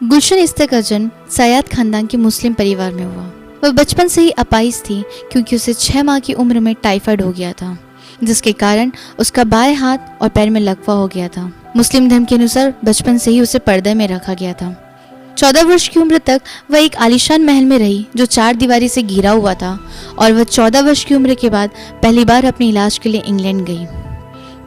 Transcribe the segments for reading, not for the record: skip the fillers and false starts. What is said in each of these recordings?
गुलशन इस्ते का जन्म सयाद खानदान के मुस्लिम परिवार में हुआ। वह बचपन से ही अपाहिज थी क्योंकि उसे 6 माह की उम्र में टाइफाइड हो गया था, जिसके कारण उसका बाएं हाथ और पैर में लकवा हो गया था। मुस्लिम धर्म के अनुसार बचपन से ही उसे पर्दे में रखा गया था। 14 वर्ष की उम्र तक वह एक आलीशान महल में रही जो 4 दीवारी से घिरा हुआ था और वह 14 वर्ष की उम्र के बाद पहली बार अपने इलाज के लिए इंग्लैंड गई।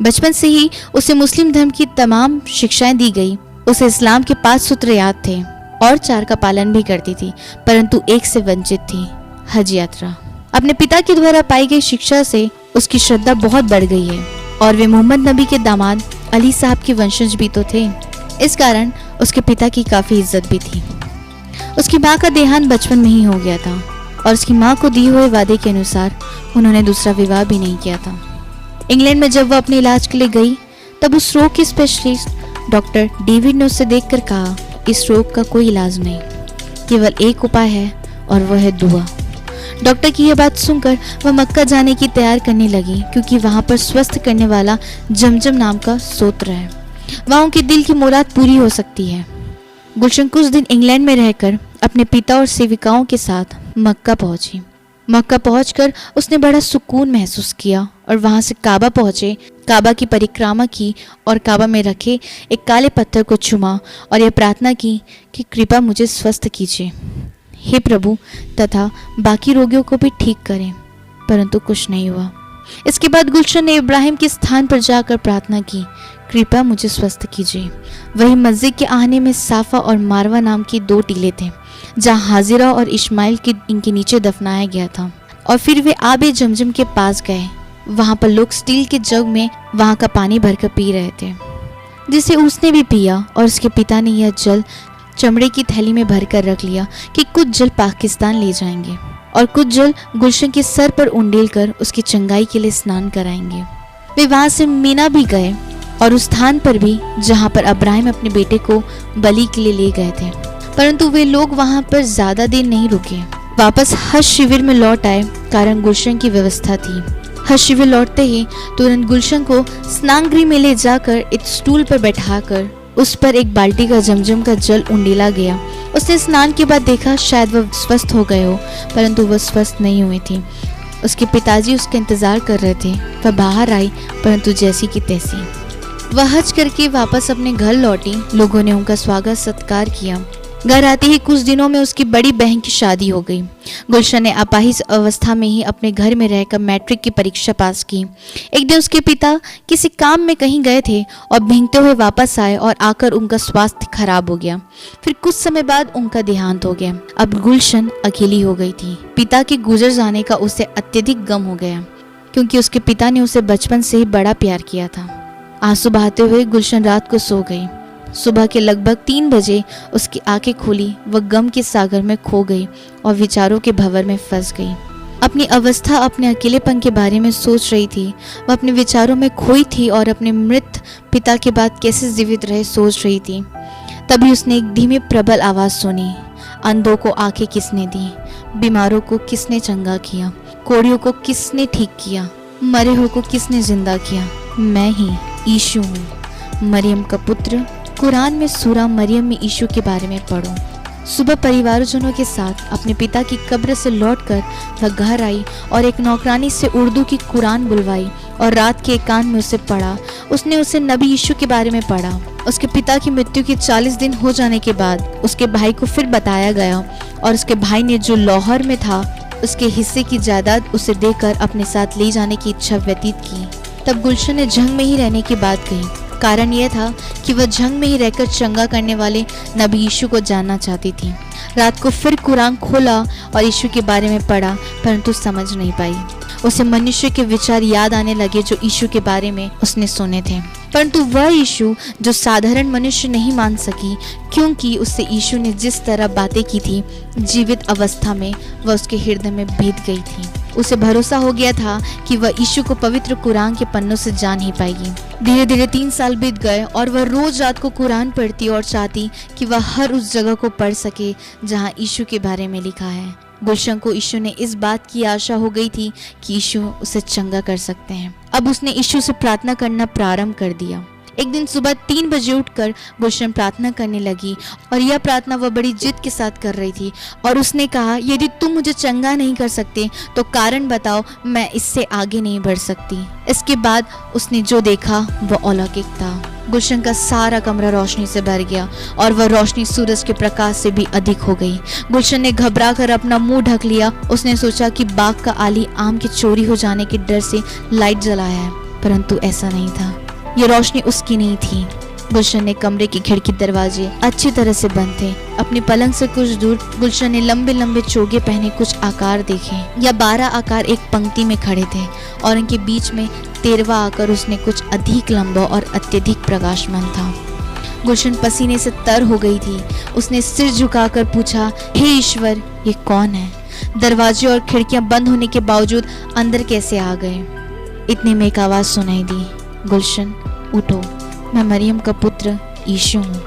बचपन से ही उसे मुस्लिम धर्म की तमाम शिक्षाएं दी गई। उसे इस्लाम के 5 सूत्र याद थे और 4 का पालन भी करती थी, परंतु एक से वंचित थी, हज यात्रा। अपने पिता के द्वारा पाई गई शिक्षा से उसकी श्रद्धा बहुत बढ़ गई है और वे मोहम्मद नबी के दामाद अली साहब के वंशज भी तो थे। इस कारण उसके पिता की काफी इज्जत भी थी। उसकी माँ का देहांत बचपन में ही हो गया था और उसकी माँ को दिए हुए वादे के अनुसार उन्होंने दूसरा विवाह भी नहीं किया था। इंग्लैंड में जब वह अपने इलाज के लिए गई तब उस रोग के स्पेशलिस्ट डॉक्टर डेविड ने उसे देखकर कहा, इस रोग का कोई इलाज नहीं, केवल एक उपाय है और वह है दुआ। डॉक्टर की यह बात सुनकर वह मक्का जाने की तैयार करने लगी क्योंकि वहां पर स्वस्थ करने वाला जमजम नाम का स्तोत्र है, वहां उनके दिल की मुराद पूरी हो सकती है। गुलशन कुछ दिन इंग्लैंड में रहकर अपने पिता और सेविकाओं के साथ मक्का पहुंची। मक्का पहुंचकर उसने बड़ा सुकून महसूस किया और वहां से काबा पहुंचे, काबा की परिक्रमा की और काबा में रखे एक काले पत्थर को चूमा और यह प्रार्थना की कि कृपा मुझे स्वस्थ कीजिए, हे प्रभु, तथा बाकी रोगियों को भी ठीक करें, परंतु कुछ नहीं हुआ। इसके बाद गुलशन ने इब्राहिम के स्थान पर जाकर प्रार्थना की, कृपया मुझे स्वस्थ कीजिए। वही मस्जिद के आहने में साफा और मारवा नाम की 2 टीले थे जहाँ हाजिरा और इस्माइल के इनके नीचे दफनाया गया था। और फिर वे आबे जमजम के पास गए। वहां पर लोग स्टील के जग में वहां का पानी भरकर पी रहे थे, जिसे उसने भी पिया और उसके पिता ने यह जल चमड़े की थैली में भरकर रख लिया कि कुछ जल पाकिस्तान ले जाएंगे और कुछ जल गुलशन के सर पर उंडेल कर उसकी चंगाई के लिए स्नान कराएंगे। वे वहां से मीना भी गए और उस स्थान पर भी जहां पर अब्राहिम अपने बेटे को बलि के लिए ले गए थे, परंतु वे लोग वहां पर ज्यादा देर नहीं रुके, वापस हज शिविर में लौट आए। कारण गुलशन की व्यवस्था थी। हज शिविर लौटते ही तुरंत गुलशन को स्नानगृह में ले जाकर एक स्टूल पर बैठाकर उस पर एक बाल्टी का जमजम का जल उंडेला गया। उसने स्नान के बाद देखा शायद वह स्वस्थ हो गए हो, परंतु वह स्वस्थ नहीं हुई थी। उसके पिताजी उसका इंतजार कर रहे थे। वह बाहर आई, परंतु जैसी की तैसी। वह हज करके वापस अपने घर लौटी। लोगों ने उनका स्वागत सत्कार किया। घर आते ही कुछ दिनों में उसकी बड़ी बहन की शादी हो गई। गुलशन ने अपाहिज अवस्था में ही अपने घर में रहकर मैट्रिक की परीक्षा पास की। एक दिन उसके पिता किसी काम में कहीं गए थे और भीगते हुए वापस आए और आकर उनका स्वास्थ्य खराब हो गया। फिर कुछ समय बाद उनका देहांत हो गया। अब गुलशन अकेली हो गई थी। पिता के गुजर जाने का उसे अत्यधिक गम हो गया क्योंकि उसके पिता ने उसे बचपन से ही बड़ा प्यार किया था। आंसू बहाते हुए गुलशन रात को सो गई। सुबह के लगभग 3 बजे उसकी आंखें खुली। वह गम के सागर में खो गई और विचारों के भंवर में फंस गई। अपनी अवस्था, अपने अकेलेपन के बारे में सोच रही थी। वह अपने विचारों में खोई थी और अपने मृत पिता के बाद कैसे जीवित रहे सोच रही थी। तभी उसने एक धीमी प्रबल आवाज सुनी। अंधों को आंखें किसने दी? बीमारों को किसने चंगा किया? कोढ़ियों को किसने ठीक किया? मरे हुए को किसने जिंदा किया? मैं ही यीशु हूँ, मरियम का पुत्र। कुरान में सूरा मरियम में यीशु के बारे में पढ़ो। सुबह परिवारजनों के साथ अपने पिता की कब्र से लौटकर वह घर आई और एक नौकरानी से उर्दू की कुरान बुलवाई और रात के एकांत में उसे पढ़ा। उसने उसे नबी यीशु के बारे में पढ़ा। उसके पिता की मृत्यु के 40 दिन हो जाने के बाद उसके भाई को फिर बताया गया और उसके भाई ने जो लाहौर में था उसके हिस्से की जायदाद उसे देकर अपने साथ ले जाने की इच्छा व्यतीत की। तब गुलशन ने झंग में ही रहने की बात कही। कारण यह था कि वह झंग में ही रहकर चंगा करने वाले नबी यीशु को जानना चाहती थी। रात को फिर कुरान खोला और यीशु के बारे में पढ़ा, परंतु समझ नहीं पाई। उसे मनुष्य के विचार याद आने लगे जो यीशु के बारे में उसने सुने थे, परंतु वह यीशु जो साधारण मनुष्य नहीं मान सकी, क्योंकि उससे यीशु ने जिस तरह बातें की थी जीवित अवस्था में, वह उसके हृदय में बीत गई थी। उसे भरोसा हो गया था कि वह यीशु को पवित्र कुरान के पन्नों से जान ही पाएगी। धीरे धीरे 3 साल बीत गए और वह रोज रात को कुरान पढ़ती और चाहती कि वह हर उस जगह को पढ़ सके जहां यीशु के बारे में लिखा है। गुलशन को यीशु ने इस बात की आशा हो गई थी कि यीशु उसे चंगा कर सकते हैं। अब उसने यीशु से प्रार्थना करना प्रारंभ कर दिया। एक दिन सुबह 3 बजे उठकर गुलशन प्रार्थना करने लगी और यह प्रार्थना वह बड़ी जिद के साथ कर रही थी। और उसने कहा, यदि तुम मुझे चंगा नहीं कर सकते तो कारण बताओ, मैं इससे आगे नहीं बढ़ सकती। इसके बाद उसने जो देखा वह अलौकिक था। गुलशन का सारा कमरा रोशनी से भर गया और वह रोशनी सूरज के प्रकाश से भी अधिक हो गई। गुलशन ने घबरा कर अपना मुंह ढक लिया। उसने सोचा कि बाग का आली आम के चोरी हो जाने के डर से लाइट जलाया है, परंतु ऐसा नहीं था। ये रोशनी उसकी नहीं थी। गुलशन ने कमरे की खिड़की दरवाजे अच्छी तरह से बंद थे। अपने पलंग से कुछ दूर गुलशन ने लंबे लंबे चोगे पहने कुछ आकार देखे। यह 12 आकार एक पंक्ति में खड़े थे और उनके बीच में 13वां आकार उसने कुछ अधिक लंबा और अत्यधिक प्रकाशमान था। गुलशन पसीने से तर हो गई थी। उसने सिर झुकाकर पूछा, हे ईश्वर, ये कौन है? दरवाजे और खिड़कियां बंद होने के बावजूद अंदर कैसे आ गए? इतने में एक आवाज सुनाई दी, गुलशन उठो, मैं मरियम का पुत्र यीशु हूँ।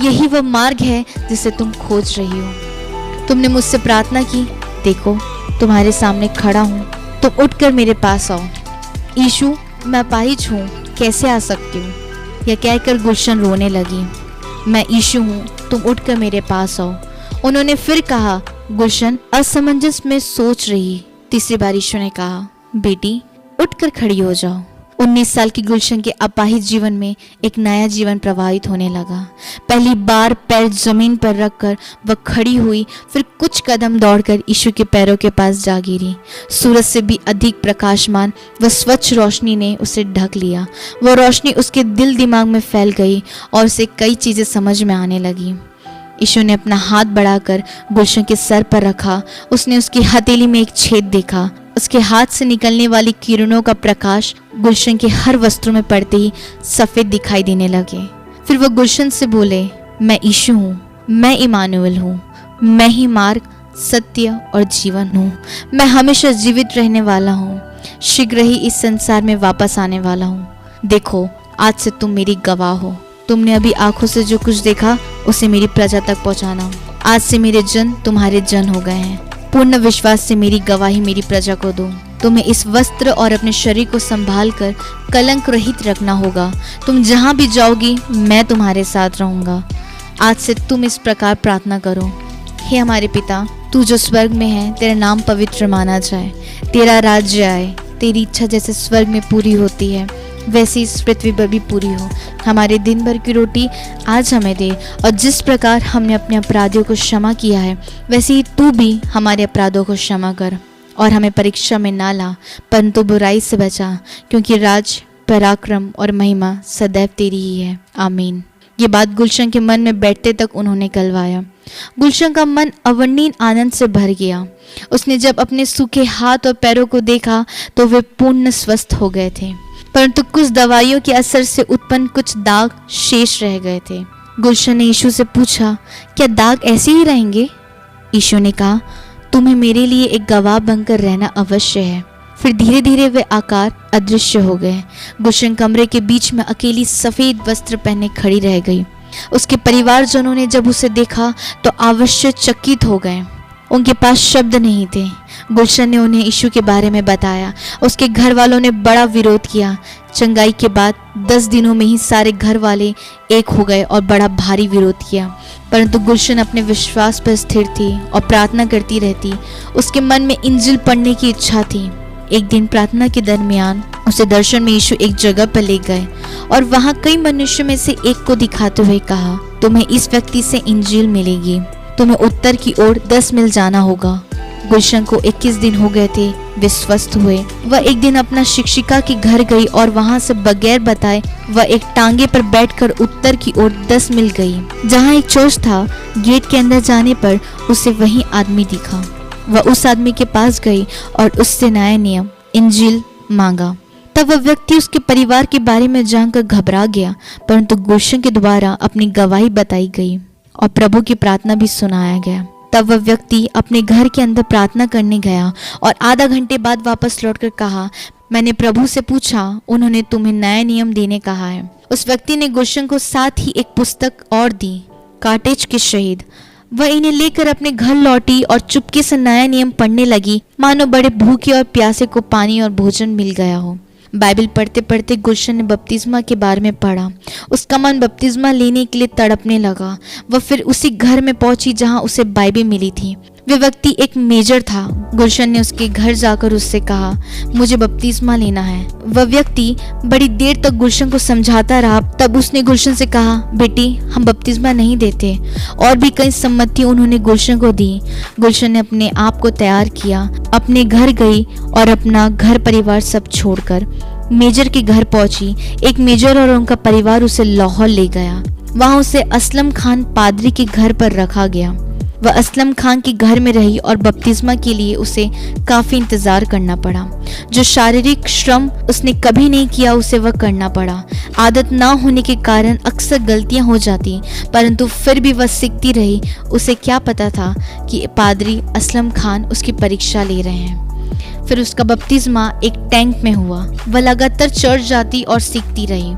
यही वह मार्ग है जिसे तुम खोज रही हो। तुमने मुझसे प्रार्थना की, देखो तुम्हारे सामने खड़ा हूँ, तुम उठकर मेरे पास आओ। यीशु, मैं अपाहिज हूँ, कैसे आ सकती हूँ? यह कहकर गुलशन रोने लगी। मैं यीशु हूँ, तुम उठकर मेरे पास आओ। उन्होंने फिर कहा। गुलशन असमंजस में सोच रही। तीसरी बार यीशु ने कहा, बेटी उठकर खड़ी हो जाओ। 19 साल की गुलशन के अपाहिज जीवन में एक नया जीवन प्रवाहित होने लगा। पहली बार पैर जमीन पर रखकर वह खड़ी हुई, फिर कुछ कदम दौड़कर यीशु के पैरों के पास जा गिरी। सूरज से भी अधिक प्रकाशमान वह स्वच्छ रोशनी ने उसे ढक लिया। वह रोशनी उसके दिल दिमाग में फैल गई और उसे कई चीजें समझ में आने लगी। यीशु ने अपना हाथ बढ़ाकर गुलशन के सर पर रखा। उसने उसकी हथेली में एक छेद देखा। उसके हाथ से निकलने वाली किरणों का प्रकाश गुलशन के हर वस्त्र में पड़ते ही सफेद दिखाई देने लगे। फिर वह गुलशन से बोले, मैं यीशु हूँ, मैं इमानुएल हूँ, मैं ही मार्ग, सत्य और जीवन हूँ। मैं हमेशा जीवित रहने वाला हूँ, शीघ्र ही इस संसार में वापस आने वाला हूँ। देखो, आज से तुम मेरी गवाह हो। तुमने अभी आंखों से जो कुछ देखा उसे मेरी प्रजा तक पहुँचाना। आज से मेरे जन तुम्हारे जन हो गए हैं। पूर्ण विश्वास से मेरी गवाही मेरी प्रजा को दो। तुम्हें इस वस्त्र और अपने शरीर को संभाल कर कलंक रहित रखना होगा। तुम जहाँ भी जाओगी मैं तुम्हारे साथ रहूँगा। आज से तुम इस प्रकार प्रार्थना करो, हे हमारे पिता, तू जो स्वर्ग में है, तेरा नाम पवित्र माना जाए, तेरा राज्य आए, तेरी इच्छा जैसे स्वर्ग में पूरी होती है वैसे इस पृथ्वी पर भी पूरी हो। हमारे दिन भर की रोटी आज हमें दे, और जिस प्रकार हमने अपने अपराधियों को क्षमा किया है वैसे ही तू भी हमारे अपराधों को क्षमा कर, और हमें परीक्षा में ना ला परंतु बुराई से बचा, क्योंकि राज, पराक्रम और महिमा सदैव तेरी ही है। आमीन। ये बात गुलशन के मन में बैठते तक उन्होंने कहलवाया। गुलशन का मन अवर्णनीय आनंद से भर गया। उसने जब अपने सूखे हाथ और पैरों को देखा तो वे पूर्ण स्वस्थ हो गए थे, परंतु कुछ दवाइयों के असर से उत्पन्न कुछ दाग शेष रह गए थे। गुलशन ने यीशु से पूछा, क्या दाग ऐसे ही रहेंगे? यीशु ने कहा, तुम्हें मेरे लिए एक गवाह बनकर रहना अवश्य है। फिर धीरे धीरे वे आकार अदृश्य हो गए। गुलशन कमरे के बीच में अकेली सफेद वस्त्र पहने खड़ी रह गई। उसके परिवारजनों ने जब उसे देखा तो अवश्य चकित हो गए। उनके पास शब्द नहीं थे। गुलशन ने उन्हें यीशु के बारे में बताया। उसके घर वालों ने बड़ा विरोध किया। चंगाई के बाद 10 दिनों में ही सारे घर वाले एक हो गए और बड़ा भारी विरोध किया, परंतु गुलशन अपने विश्वास पर स्थिर थी और प्रार्थना करती रहती। उसके मन में इंजिल पढ़ने की इच्छा थी। एक दिन प्रार्थना के दरमियान उसे दर्शन में यीशु एक जगह पर ले गए और वहां कई मनुष्यों में से एक को दिखाते हुए कहा, तुम्हें इस व्यक्ति से इंजील मिलेगी। तुम्हें उत्तर की ओर 10 मील जाना होगा। गुलशन को 21 दिन हो गए थे। वे स्वस्थ हुए। वह एक दिन अपना शिक्षिका के घर गई और वहां से बगैर बताए वह एक टांगे पर बैठकर उत्तर की ओर 10 मील गई। जहां एक चोच था, गेट के अंदर जाने पर उसे वही आदमी दिखा। वह उस आदमी के पास गई और उससे नया नियम इंजील मांगा। तब वह व्यक्ति उसके परिवार के बारे में जानकर घबरा गया, परंतु गुलशन के द्वारा अपनी गवाही बताई गई और प्रभु की प्रार्थना भी सुनाया गया। तब वह व्यक्ति अपने घर के अंदर प्रार्थना करने गया और आधा घंटे बाद वापस लौटकर कहा, मैंने प्रभु से पूछा, उन्होंने तुम्हें नया नियम देने कहा है। उस व्यक्ति ने गुलशन को साथ ही एक पुस्तक और दी, कार्टेज के शहीद। वह इन्हें लेकर अपने घर लौटी और चुपके से नया नियम पढ़ने लगी, मानो बड़े भूखे और प्यासे को पानी और भोजन मिल गया हो। बाइबल पढ़ते पढ़ते गुलशन ने बपतिस्मा के बारे में पढ़ा। उसका मन बपतिस्मा लेने के लिए तड़पने लगा। वह फिर उसी घर में पहुंची जहां उसे बाइबल मिली थी। वह व्यक्ति एक मेजर था। गुलशन ने उसके घर जाकर उससे कहा, मुझे बपतिस्मा लेना है। वह व्यक्ति बड़ी देर तक गुलशन को समझाता रहा। तब उसने गुलशन से कहा, बेटी हम बपतिस्मा नहीं देते। और भी कई सम्मति उन्होंने गुलशन को दी। गुलशन ने अपने आप को तैयार किया, अपने घर गई और अपना घर परिवार सब छोड़कर मेजर के घर पहुंची। एक मेजर और उनका परिवार उसे लाहौर ले गया। वहां उसे असलम खान पादरी के घर पर रखा गया। वह असलम खान के घर में रही और बपतिस्मा के लिए उसे काफी इंतजार करना पड़ा। जो शारीरिक श्रम उसने कभी नहीं किया उसे वह करना पड़ा। आदत ना होने के कारण अक्सर गलतियां हो जाती, परंतु फिर भी वह सीखती रही। उसे क्या पता था कि पादरी असलम खान उसकी परीक्षा ले रहे हैं। फिर उसका बपतिस्मा एक टैंक में हुआ। वह लगातार चर्च जाती और सीखती रही।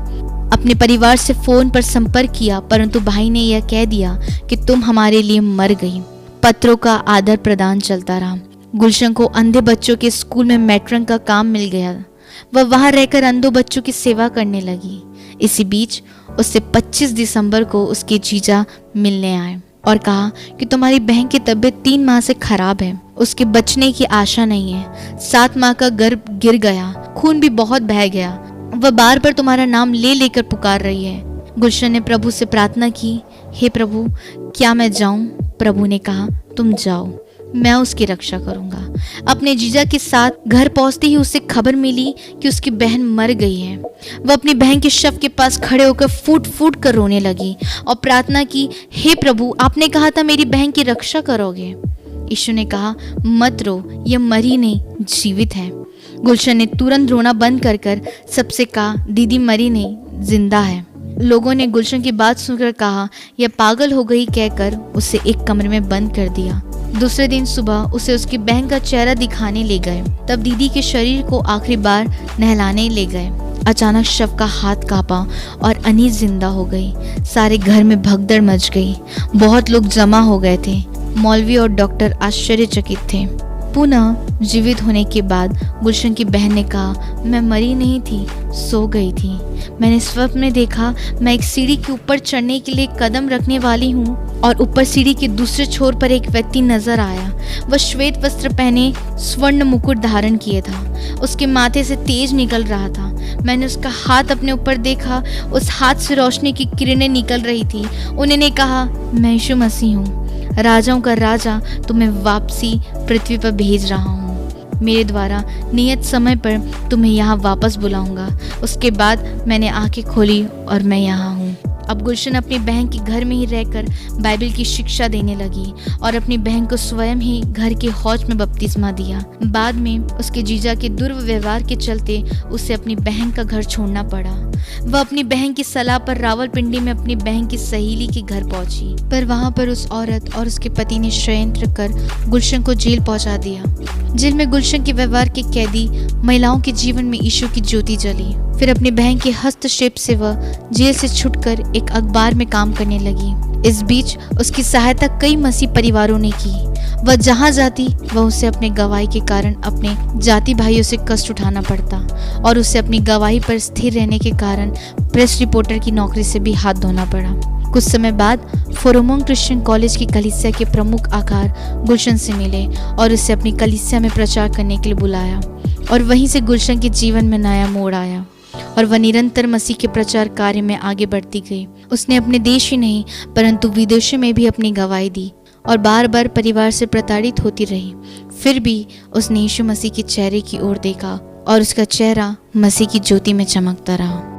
अपने परिवार से फोन पर संपर्क किया, परंतु भाई ने यह कह दिया कि तुम हमारे लिए मर गई। पत्रों का आदर प्रदान चलता रहा। गुलशन को अंधे बच्चों के स्कूल में मैट्रन का काम मिल गया। वह वहां रहकर अंधों बच्चों की सेवा करने लगी। इसी बीच उससे 25 दिसंबर को उसके जीजा मिलने आए और कहा कि तुम्हारी बहन की तबीयत 3 माह से खराब है। उसके बचने की आशा नहीं है। 7 माह का गर्भ गिर गया, खून भी बहुत बह गया। वह बार बार तुम्हारा नाम ले लेकर पुकार रही है। गुलशन ने प्रभु से प्रार्थना की, हे प्रभु क्या मैं जाऊं? प्रभु ने कहा, तुम जाओ, मैं उसकी रक्षा करूंगा। अपने जीजा के साथ घर पहुंचते ही उसे खबर मिली कि उसकी बहन मर गई है। वह अपनी बहन के शव के पास खड़े होकर फूट फूट कर रोने लगी और प्रार्थना की, हे प्रभु आपने कहा था मेरी बहन की रक्षा करोगे। यीशु ने कहा, मत रो, यह मरी नहीं जीवित है। गुलशन ने तुरंत रोना बंद कर सबसे कहा, दीदी मरी नहीं, जिंदा है। लोगों ने गुलशन की बात सुनकर कहा, यह पागल हो गई कहकर उसे एक कमरे में बंद कर दिया। दूसरे दिन सुबह उसे उसकी बहन का चेहरा दिखाने ले गए। तब दीदी के शरीर को आखिरी बार नहलाने ले गए। अचानक शव का हाथ कांपा और अनीस जिंदा हो गई। सारे घर में भगदड़ मच गई। बहुत लोग जमा हो गए थे। मौलवी और डॉक्टर आश्चर्यचकित थे। पुनः जीवित होने के बाद गुलशन की बहन ने कहा, मैं मरी नहीं थी, सो गई थी। मैंने स्वप्न में देखा मैं एक सीढ़ी के ऊपर चढ़ने के लिए कदम रखने वाली हूँ और ऊपर सीढ़ी के दूसरे छोर पर एक व्यक्ति नजर आया। वह श्वेत वस्त्र पहने स्वर्ण मुकुट धारण किए था। उसके माथे से तेज निकल रहा था। मैंने उसका हाथ अपने ऊपर देखा। उस हाथ से रोशनी की किरणें निकल रही थी। उन्होंने कहा, मैं यीशु मसीह हूँ, राजाओं का राजा तुम्हें वापसी पृथ्वी पर भेज रहा हूँ। मेरे द्वारा नियत समय पर तुम्हें यहाँ वापस बुलाऊंगा। उसके बाद मैंने आंखें खोली और मैं यहाँ हूँ। अब गुलशन अपनी बहन के घर में ही रहकर बाइबल की शिक्षा देने लगी और अपनी बहन को स्वयं ही घर के हौज में बपतिस्मा दिया। बाद में उसके जीजा के दुर्व्यवहार के चलते उसे अपनी बहन का घर छोड़ना पड़ा। वह अपनी बहन की सलाह पर रावलपिंडी में अपनी बहन की सहेली के घर पहुंची, पर वहां पर उस औरत और उसके पति ने षड्यंत्र कर गुलशन को जेल पहुंचा दिया। जेल में गुलशन के व्यवहार के कैदी महिलाओं के जीवन में यीशु की ज्योति जली। फिर अपनी बहन के हस्तक्षेप से वह जेल से छुटकर एक अखबार में काम करने लगी। इस बीच उसकी सहायता कई मसीह परिवारों ने की। वह जहां जाती वह उसे अपने गवाही के कारण अपने जाति भाइयों से कष्ट उठाना पड़ता और उसे अपनी गवाही पर स्थिर रहने के कारण प्रेस रिपोर्टर की नौकरी से भी हाथ धोना पड़ा। कुछ समय बाद फोरोमोन क्रिश्चियन कॉलेज की कलीसिया के प्रमुख आकार गुलशन से मिले और उसे अपनी कलीसिया में प्रचार करने के लिए बुलाया और वहीं से गुलशन के जीवन में नया मोड़ आया और वह निरंतर मसीह के प्रचार कार्य में आगे बढ़ती गई। उसने अपने देश ही नहीं परंतु विदेशों में भी अपनी गवाही दी और बार बार परिवार से प्रताड़ित होती रही। फिर भी उसने यीशु मसीह के चेहरे की ओर देखा और उसका चेहरा मसीह की ज्योति में चमकता रहा।